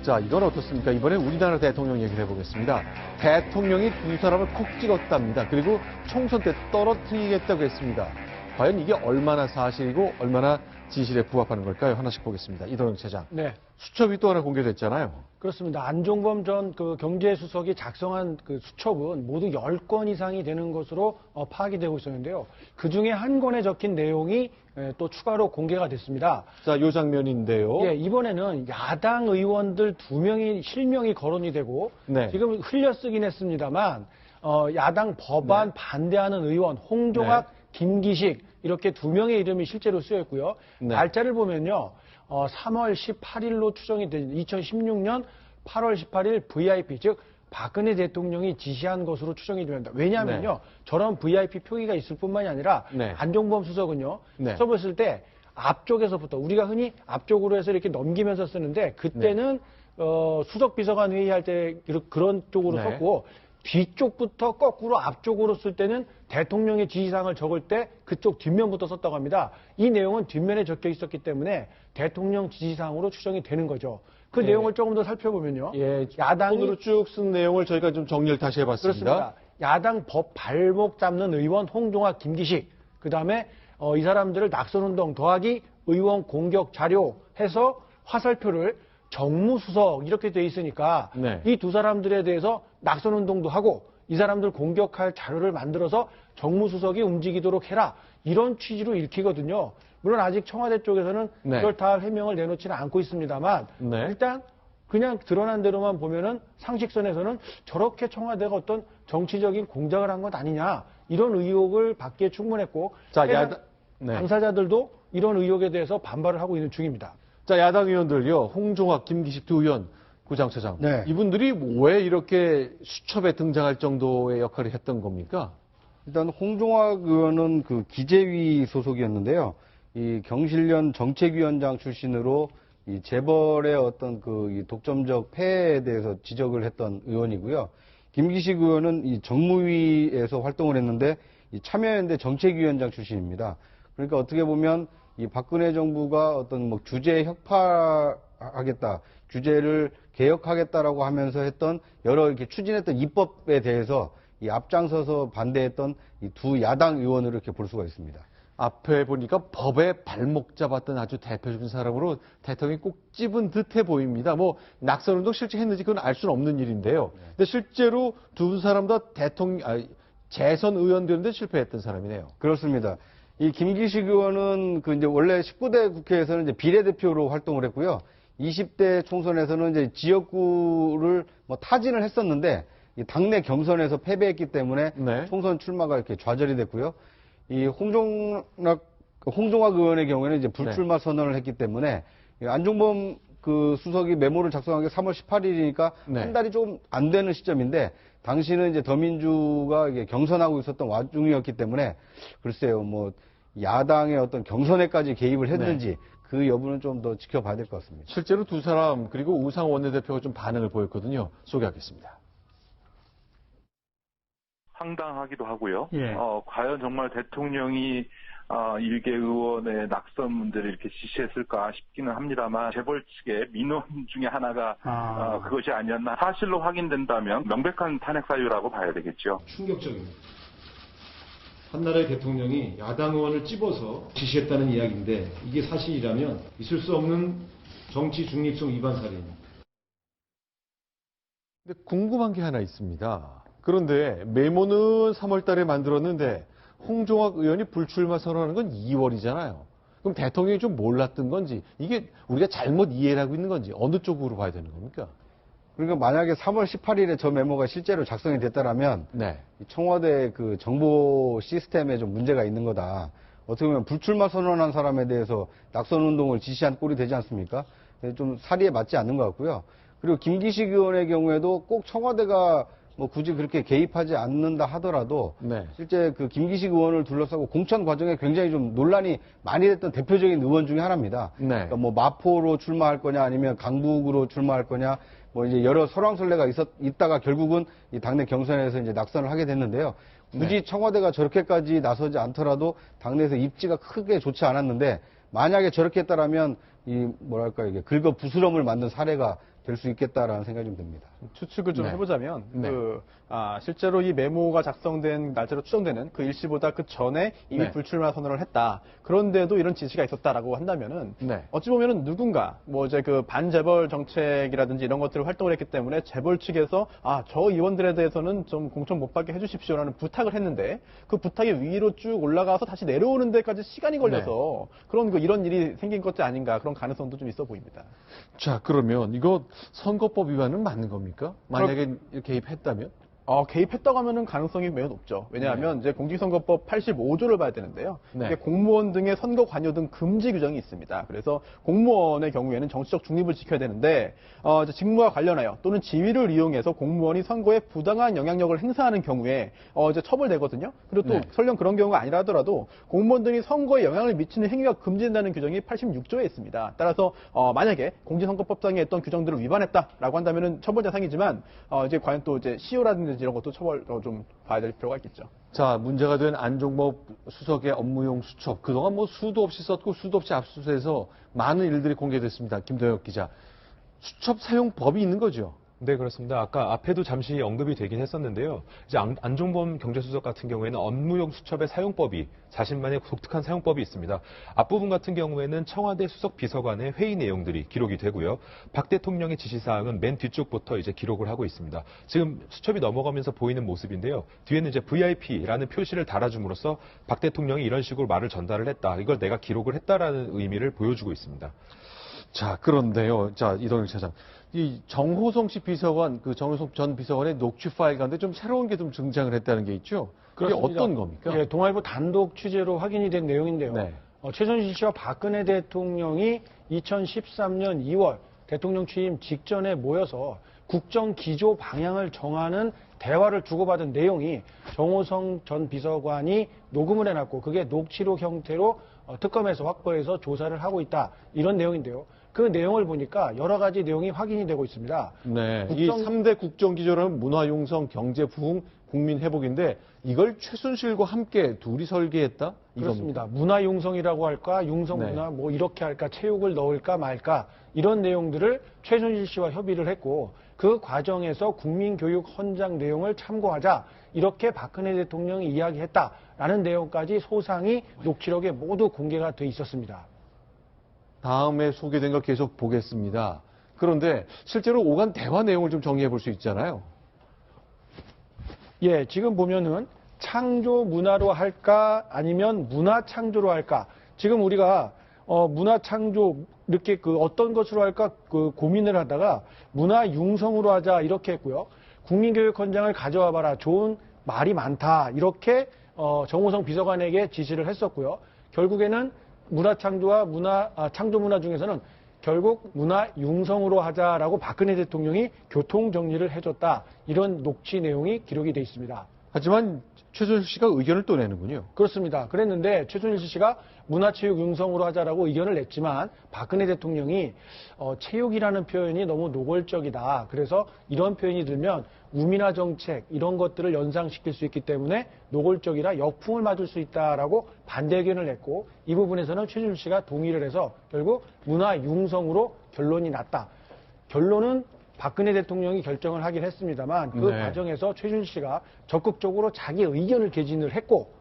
자, 이건 어떻습니까? 이번에 우리나라 대통령 얘기를 해보겠습니다. 대통령이 두 사람을 콕 찍었답니다. 그리고 총선 때 떨어뜨리겠다고 했습니다. 과연 이게 얼마나 사실이고 얼마나 진실에 부합하는 걸까요? 하나씩 보겠습니다. 이동영 차장. 네. 수첩이 또 하나 공개됐잖아요. 그렇습니다. 안종범 전 경제수석이 작성한 수첩은 모두 10건 이상이 되는 것으로 파악이 되고 있었는데요. 그 중에 한 권에 적힌 내용이 또 추가로 공개가 됐습니다. 자, 요 장면인데요. 예, 이번에는 야당 의원들 2명이 실명이 거론이 되고 네. 지금 흘려쓰긴 했습니다만 야당 법안 네. 반대하는 의원 홍종학, 네. 김기식 이렇게 2명의 이름이 실제로 쓰여 있고요. 네. 날짜를 보면요. 3월 18일로 추정이 된 2016년 8월 18일 VIP, 즉 박근혜 대통령이 지시한 것으로 추정이 됩니다. 왜냐하면요. 네. 저런 VIP 표기가 있을 뿐만이 아니라 네. 안종범 수석은요. 네. 수첩을 쓸 때 앞쪽에서부터 우리가 흔히 앞쪽으로 해서 이렇게 넘기면서 쓰는데 그때는 수석 비서관 회의할 때 그런 쪽으로 네. 썼고 뒤쪽부터 거꾸로 앞쪽으로 쓸 때는 대통령의 지시사항을 적을 때 그쪽 뒷면부터 썼다고 합니다. 이 내용은 뒷면에 적혀 있었기 때문에 대통령 지시사항으로 추정이 되는 거죠. 그 네. 내용을 조금 더 살펴보면요. 예, 야당이 오늘로 쭉 쓴 내용을 저희가 좀 정리를 다시 해봤습니다. 그렇습니다. 야당 법 발목 잡는 의원 홍종학, 김기식, 그 다음에 이 사람들을 낙선운동 더하기 의원 공격 자료 해서 화살표를 정무수석 이렇게 돼 있으니까 네. 이 두 사람들에 대해서 낙선운동도 하고 이 사람들 공격할 자료를 만들어서 정무수석이 움직이도록 해라 이런 취지로 읽히거든요. 물론 아직 청와대 쪽에서는 네. 그걸 다 해명을 내놓지는 않고 있습니다만 네. 일단 그냥 드러난 대로만 보면은 상식선에서는 저렇게 청와대가 어떤 정치적인 공작을 한 것 아니냐 이런 의혹을 받기에 충분했고 자, 해당 네. 당사자들도 이런 의혹에 대해서 반발을 하고 있는 중입니다. 자, 야당 의원들요. 홍종학, 김기식 두 의원, 구장차장. 네. 이분들이 왜 이렇게 수첩에 등장할 정도의 역할을 했던 겁니까? 일단 홍종학 의원은 그 기재위 소속이었는데요. 이 경실련 정책위원장 출신으로 이 재벌의 어떤 이 독점적 폐해에 대해서 지적을 했던 의원이고요. 김기식 의원은 이 정무위에서 활동을 했는데 이 참여연대 정책위원장 출신입니다. 그러니까 어떻게 보면 이 박근혜 정부가 어떤 규제 혁파하겠다, 규제를 개혁하겠다라고 하면서 했던 여러 이렇게 추진했던 입법에 대해서 이 앞장서서 반대했던 이 두 야당 의원으로 이렇게 볼 수가 있습니다. 앞에 보니까 법에 발목 잡았던 아주 대표적인 사람으로 대통령이 꼭 집은 듯해 보입니다. 뭐 낙선운동 실제 했는지 그건 알 수는 없는 일인데요. 근데 실제로 두 사람 다 재선 의원 되는데 실패했던 사람이네요. 그렇습니다. 이 김기식 의원은 이제 원래 19대 국회에서는 이제 비례대표로 활동을 했고요. 20대 총선에서는 이제 지역구를 타진을 했었는데 이 당내 경선에서 패배했기 때문에 네. 총선 출마가 이렇게 좌절이 됐고요. 이 홍종학 의원의 경우에는 이제 불출마 선언을 했기 때문에 안종범 수석이 메모를 작성한 게 3월 18일이니까 네. 한 달이 좀 안 되는 시점인데 당시는 이제 더민주가 이게 경선하고 있었던 와중이었기 때문에 글쎄요, 야당의 어떤 경선에까지 개입을 했는지 네. 그 여부는 좀 더 지켜봐야 될 것 같습니다. 실제로 두 사람 그리고 우상 원내대표가 좀 반응을 보였거든요. 소개하겠습니다. 황당하기도 하고요. 예. 과연 정말 대통령이 일개 의원의 낙선 문제를 이렇게 지시했을까 싶기는 합니다만 재벌 측의 민원 중에 하나가 그것이 아니었나 사실로 확인된다면 명백한 탄핵 사유라고 봐야 되겠죠. 충격적입니다. 한나라의 대통령이 야당 의원을 찝어서 지시했다는 이야기인데 이게 사실이라면 있을 수 없는 정치 중립성 위반 사례입니다. 근데 궁금한 게 하나 있습니다. 그런데 메모는 3월 달에 만들었는데 홍종학 의원이 불출마 선언하는 건 2월이잖아요. 그럼 대통령이 좀 몰랐던 건지 이게 우리가 잘못 이해를 하고 있는 건지 어느 쪽으로 봐야 되는 겁니까? 그러니까 만약에 3월 18일에 저 메모가 실제로 작성이 됐다라면 네. 청와대 정보 시스템에 좀 문제가 있는 거다. 어떻게 보면 불출마 선언한 사람에 대해서 낙선 운동을 지시한 꼴이 되지 않습니까? 좀 사리에 맞지 않는 것 같고요. 그리고 김기식 의원의 경우에도 꼭 청와대가 굳이 그렇게 개입하지 않는다 하더라도 네. 실제 김기식 의원을 둘러싸고 공천 과정에 굉장히 좀 논란이 많이 됐던 대표적인 의원 중에 하나입니다. 네. 그러니까 마포로 출마할 거냐 아니면 강북으로 출마할 거냐 이제 여러 설왕설래가 있다가 결국은 이 당내 경선에서 이제 낙선을 하게 됐는데요. 굳이 네. 청와대가 저렇게까지 나서지 않더라도 당내에서 입지가 크게 좋지 않았는데 만약에 저렇게 했다라면 이게 긁어 부스럼을 만든 사례가 될 수 있겠다라는 생각이 좀 듭니다. 추측을 좀 네. 해보자면 네. 실제로 이 메모가 작성된 날짜로 추정되는 그 일시보다 그 전에 이미 네. 불출마 선언을 했다. 그런데도 이런 지시가 있었다라고 한다면은 네. 어찌 보면은 누군가 뭐 이제 그 반재벌 정책이라든지 이런 것들을 활동을 했기 때문에 재벌 측에서 저 의원들에 대해서는 좀 공천 못 받게 해주십시오라는 부탁을 했는데 그 부탁이 위로 쭉 올라가서 다시 내려오는 데까지 시간이 걸려서 그런 이런 일이 생긴 것이 아닌가 그런 가능성도 좀 있어 보입니다. 자, 그러면 이거 선거법 위반은 맞는 겁니까? 만약에 개입했다면? 개입했다고 하면은 가능성이 매우 높죠. 왜냐하면 이제 공직선거법 85조를 봐야 되는데요. 네. 이게 공무원 등의 선거 관여 등 금지 규정이 있습니다. 그래서 공무원의 경우에는 정치적 중립을 지켜야 되는데 이제 직무와 관련하여 또는 지위를 이용해서 공무원이 선거에 부당한 영향력을 행사하는 경우에 이제 처벌되거든요. 그리고 또 네. 설령 그런 경우가 아니라 하더라도 공무원 등이 선거에 영향을 미치는 행위가 금지된다는 규정이 86조에 있습니다. 따라서 만약에 공직선거법상의 어떤 규정들을 위반했다라고 한다면은 처벌 대상이지만 이제 과연 또 이제 시효라든지 이런 것도 처벌 좀 봐야 될 필요가 있겠죠. 자, 문제가 된 안종범 수석의 업무용 수첩. 그동안 뭐 수도 없이 썼고 수도 없이 압수수색해서 많은 일들이 공개됐습니다. 김도혁 기자. 수첩 사용 법이 있는 거죠? 네, 그렇습니다. 아까 앞에도 잠시 언급이 되긴 했었는데요. 이제 안종범 경제수석 같은 경우에는 업무용 수첩의 사용법이 자신만의 독특한 사용법이 있습니다. 앞부분 같은 경우에는 청와대 수석 비서관의 회의 내용들이 기록이 되고요. 박 대통령의 지시사항은 맨 뒤쪽부터 이제 기록을 하고 있습니다. 지금 수첩이 넘어가면서 보이는 모습인데요. 뒤에는 이제 VIP라는 표시를 달아줌으로써 박 대통령이 이런 식으로 말을 전달을 했다. 이걸 내가 기록을 했다라는 의미를 보여주고 있습니다. 자, 그런데요. 자, 이동혁 차장. 이 정호성 씨 비서관, 그 정호성 전 비서관의 녹취 파일 가운데 좀 새로운 게 좀 등장을 했다는 게 있죠? 그게 그렇습니다. 어떤 겁니까? 예, 동아일보 단독 취재로 확인이 된 내용인데요. 네. 최순실 씨와 박근혜 대통령이 2013년 2월 대통령 취임 직전에 모여서 국정 기조 방향을 정하는 대화를 주고받은 내용이 정호성 전 비서관이 녹음을 해놨고 그게 녹취록 형태로 특검에서 확보해서 조사를 하고 있다. 이런 내용인데요. 그 내용을 보니까 여러 가지 내용이 확인이 되고 있습니다. 네. 이 3대 국정기조라는 문화융성, 경제부흥, 국민회복인데 이걸 최순실과 함께 둘이 설계했다? 그렇습니다. 문화융성이라고 할까, 융성문화, 네. 뭐 이렇게 할까, 체육을 넣을까 말까 이런 내용들을 최순실 씨와 협의를 했고 그 과정에서 국민교육 헌장 내용을 참고하자 이렇게 박근혜 대통령이 이야기했다라는 내용까지 소상히 녹취록에 모두 공개가 돼 있었습니다. 다음에 소개된 걸 계속 보겠습니다. 그런데 실제로 오간 대화 내용을 좀 정리해 볼 수 있잖아요. 예, 지금 보면은 창조 문화로 할까 아니면 문화 창조로 할까. 지금 우리가 문화 창조 이렇게 어떤 것으로 할까 고민을 하다가 문화 융성으로 하자 이렇게 했고요. 국민교육 헌장을 가져와 봐라. 좋은 말이 많다. 이렇게 정호성 비서관에게 지시를 했었고요. 결국에는 문화 창조와 창조 문화 중에서는 결국 문화 융성으로 하자라고 박근혜 대통령이 교통 정리를 해줬다. 이런 녹취 내용이 기록이 돼 있습니다. 하지만 최순실 씨가 의견을 또 내는군요. 그렇습니다. 그랬는데 최순실 씨가 문화체육 융성으로 하자라고 의견을 냈지만 박근혜 대통령이 체육이라는 표현이 너무 노골적이다. 그래서 이런 표현이 들면 우민화 정책 이런 것들을 연상시킬 수 있기 때문에 노골적이라 역풍을 맞을 수 있다라고 반대 의견을 냈고 이 부분에서는 최순실 씨가 동의를 해서 결국 문화 융성으로 결론이 났다. 결론은 박근혜 대통령이 결정을 하긴 했습니다만 그 네. 과정에서 최순실 씨가 적극적으로 자기 의견을 개진을 했고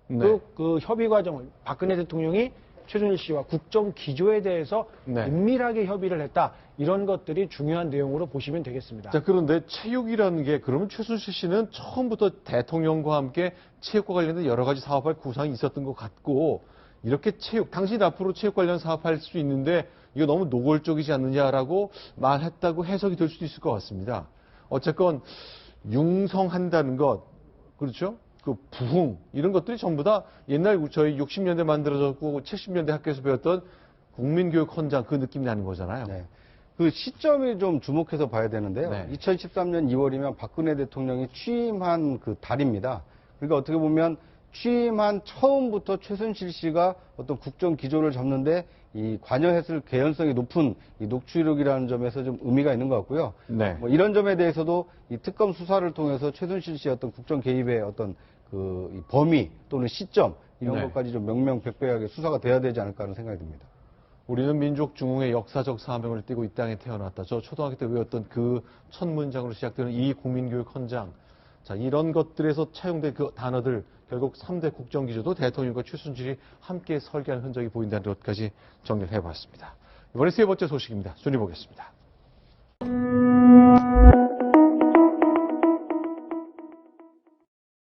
네. 그 협의 과정을 박근혜 대통령이 최순실 씨와 국정 기조에 대해서 네. 은밀하게 협의를 했다. 이런 것들이 중요한 내용으로 보시면 되겠습니다. 자, 그런데 체육이라는 게 그러면 최순실 씨는 처음부터 대통령과 함께 체육과 관련된 여러 가지 사업할 구상이 있었던 것 같고 이렇게 당신 앞으로 체육 관련 사업할 수 있는데 이거 너무 노골적이지 않느냐라고 말했다고 해석이 될 수도 있을 것 같습니다. 어쨌건 융성한다는 것, 그렇죠? 그 부흥 이런 것들이 전부 다 옛날 저희 60년대 만들어졌고 70년대 학교에서 배웠던 국민교육 헌장 그 느낌이 나는 거잖아요. 네. 그 시점이 좀 주목해서 봐야 되는데요. 네. 2013년 2월이면 박근혜 대통령이 취임한 그 달입니다. 그러니까 어떻게 보면 취임한 처음부터 최순실 씨가 어떤 국정 기조를 잡는데 이 관여했을 개연성이 높은 이 녹취록이라는 점에서 좀 의미가 있는 것 같고요. 네. 뭐 이런 점에 대해서도 이 특검 수사를 통해서 최순실 씨의 어떤 국정 개입의 어떤 이 범위 또는 시점 이런 네. 것까지 좀 명명백백하게 수사가 돼야 되지 않을까 하는 생각이 듭니다. 우리는 민족 중흥의 역사적 사명을 띠고 이 땅에 태어났다. 저 초등학교 때 외웠던 그 첫 문장으로 시작되는 이 국민교육 헌장. 자, 이런 것들에서 차용된 그 단어들, 결국 3대 국정기조도 대통령과 최순실이 함께 설계한 흔적이 보인다는 것까지 정리를 해봤습니다. 이번에 세 번째 소식입니다. 순위 보겠습니다.